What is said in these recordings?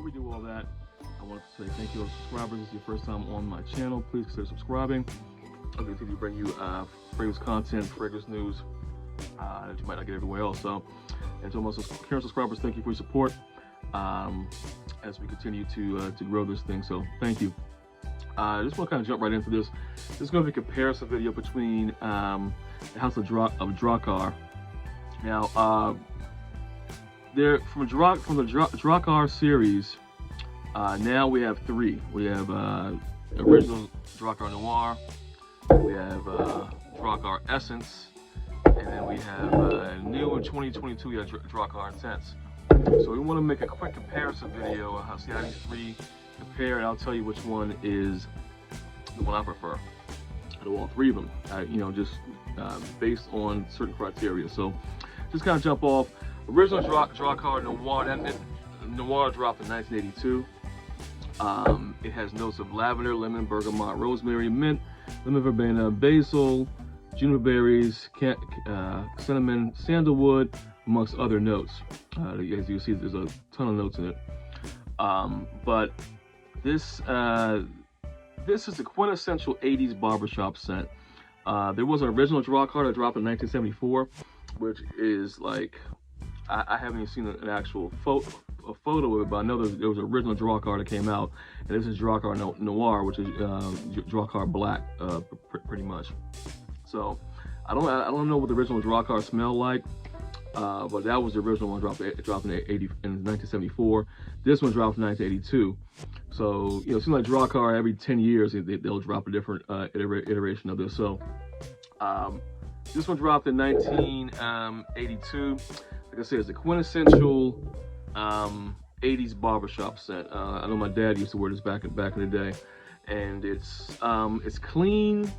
we do all that, I want to say thank you to subscribers. If it's your first time on my channel, please consider subscribing. I'll continue to bring you fragrance content, fragrance news that you might not get everywhere else. So, and to all my current subscribers, thank you for your support as we continue to grow this thing. So, thank you. I just want to kind of jump right into this. This is going to be a comparison video between the House of Drakkar. Now, there from the Drakkar series. Now we have three. We have original Drakkar Noir, we have Drakkar Essence, and then we have new in 2022, we have Drakkar Intense. So we want to make a quick comparison video. I'll see how these three compare, and I'll tell you which one is the one I prefer out of all three of them. Just based on certain criteria. So just kind of jump off. Original Drakkar Noir. That Noir dropped in 1982. It has notes of lavender, lemon, bergamot, rosemary, mint, lemon verbena, basil, juniper berries, cinnamon, sandalwood, amongst other notes. As you can see, there's a ton of notes in it. But this is the quintessential 80s barbershop scent. There was an original Drakkar that dropped in 1974, which is like, I haven't even seen an actual photo of it, but I know there was an original Drakkar that came out, and this is Drakkar Noir, which is Drakkar Black, pretty much. So I don't know what the original Drakkar smelled like, but that was the original one dropped in 1974. This one dropped in 1982. So it seems like Drakkar every 10 years they'll drop a different iteration of this. So this one dropped in 1982. Like I said, it's a quintessential 80s barbershop scent. I know my dad used to wear this back in the day, and it's clean,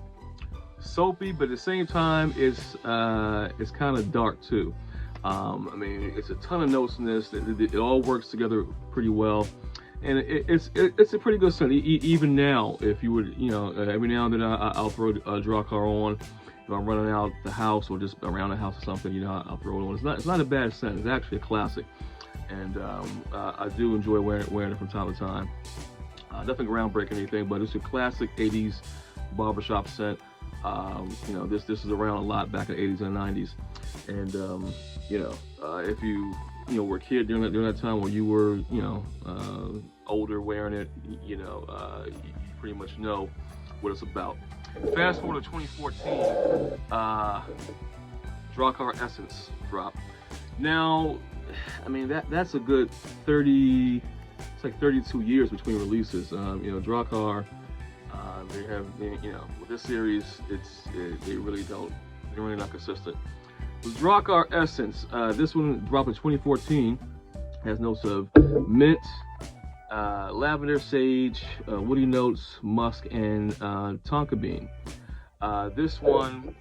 soapy, but at the same time it's kind of dark too. I mean, it's a ton of notes in this. It all works together pretty well, and it's a pretty good scent. Even now, if you would, every now and then I'll throw Drakkar on. If I'm running out the house or just around the house or something, I'll throw it on. It's not a bad scent. It's actually a classic, and I do enjoy wearing it from time to time. Nothing groundbreaking or anything, but it's a classic 80s barbershop scent. This is around a lot back in the 80s and 90s, and if you were a kid during that time, when you were older wearing it, you pretty much know what it's about. Fast forward to 2014, Drakkar Essence dropped. Now, I mean that's a good 30. It's like 32 years between releases. Drakkar, they have, with this series, they're really not consistent. With Drakkar Essence, this one dropped in 2014. Has notes of mint, lavender, sage, woody notes, musk, and tonka bean. This one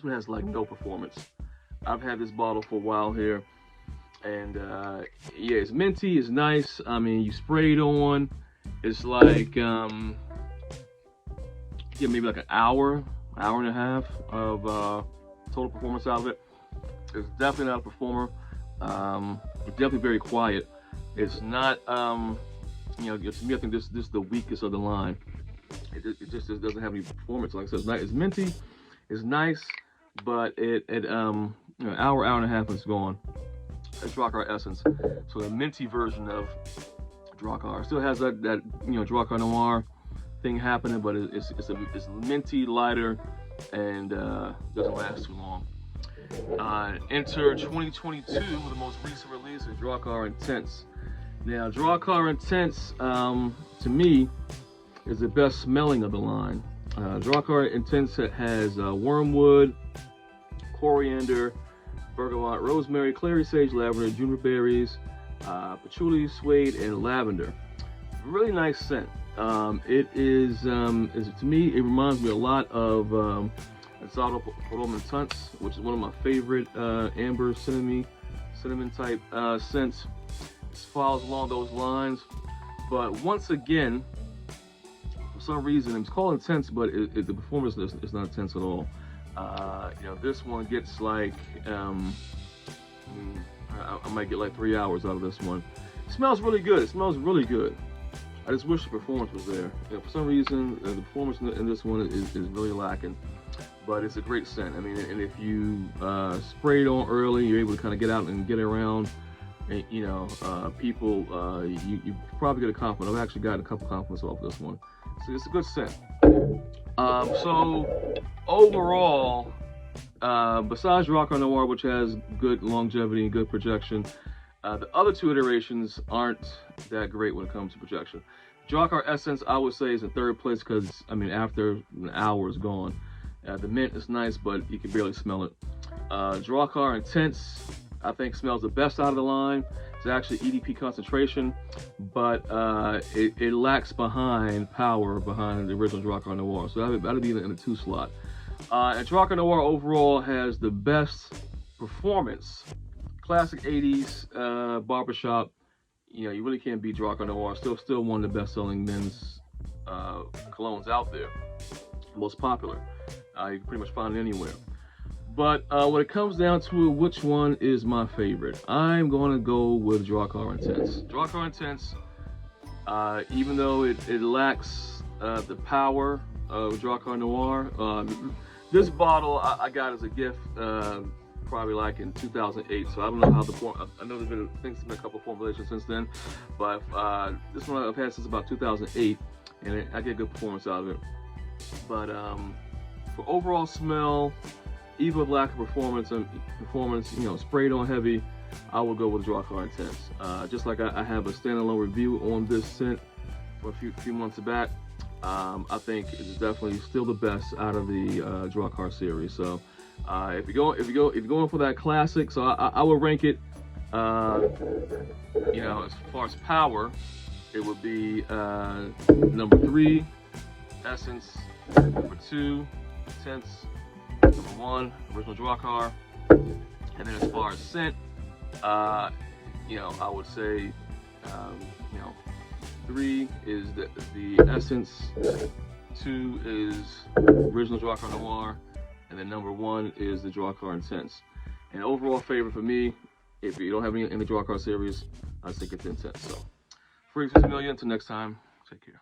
has like no performance. I've had this bottle for a while here, and yeah, it's minty, it's nice. I mean, you spray it on, it's like maybe like an hour and a half of total performance out of it. It's definitely not a performer. It's definitely very quiet. It's not, to me, I think this is the weakest of the line. It just doesn't have any performance. Like I said, it's nice. It's minty, it's nice, but hour and a half and it's gone. That's Drakkar Essence. So the minty version of Drakkar still has that Drakkar Noir thing happening, but it's minty, lighter, and doesn't last too long. Enter 2022 with the most recent release is Drakkar Intense. Now, Drakkar Intense, to me, is the best smelling of the line. Drakkar Intense has wormwood, coriander, bergamot, rosemary, clary sage, lavender, juniper berries, patchouli, suede, and lavender. Really nice scent. It is to me, it reminds me a lot of Asado Roman Tunts, which is one of my favorite amber cinnamon type scents. This follows along those lines, but once again, for some reason, it's called intense, but the performance is not intense at all. This one gets like I might get like 3 hours out of this one. It smells really good. It smells really good. I just wish the performance was there. For some reason, the performance in this one is really lacking. But it's a great scent. I mean, and if you spray it on early, you're able to kind of get out and get around. And, you know, people, you probably get a compliment. I've actually gotten a couple compliments off this one. So it's a good scent. So overall, besides Drakkar Noir, which has good longevity and good projection, the other two iterations aren't that great when it comes to projection. Drakkar Essence, I would say, is in third place because, I mean, after an hour is gone. The mint is nice, but you can barely smell it. Drakkar Intense, I think, smells the best out of the line. It's actually EDP concentration, but it lacks power behind the original Drakkar Noir. So that'd be in the 2 slot. And Drakkar Noir overall has the best performance. Classic 80s barbershop. You know, you really can't beat Drakkar Noir. Still one of the best-selling men's colognes out there. Most popular. You can pretty much find it anywhere. But when it comes down to it, which one is my favorite? I'm going to go with Drakkar Intense. Drakkar Intense, even though it lacks the power of Drakkar Noir, this bottle I got as a gift probably like in 2008. So I don't know how I know there's been a couple of formulations since then, but this one I've had since about 2008, and I get good performance out of it. But for overall smell, even with lack of performance, you know, sprayed on heavy, I would go with Drakkar Intense. Just like I have a standalone review on this scent for a few months back. I think it's definitely still the best out of the Drakkar series. So if you're going for that classic, so I would rank it. You know, as far as power, it would be number 3, Essence. Number 2, Intense. Number 1, original Drakkar. And then as far as scent, you know, I would say, you know, 3 is the Essence, 2 is original Drakkar Noir, and then number 1 is the Drakkar Intense. And overall favorite for me, if you don't have any in the Drakkar series, I think it's Intense. So, Freaks, it's a million. Until next time, take care.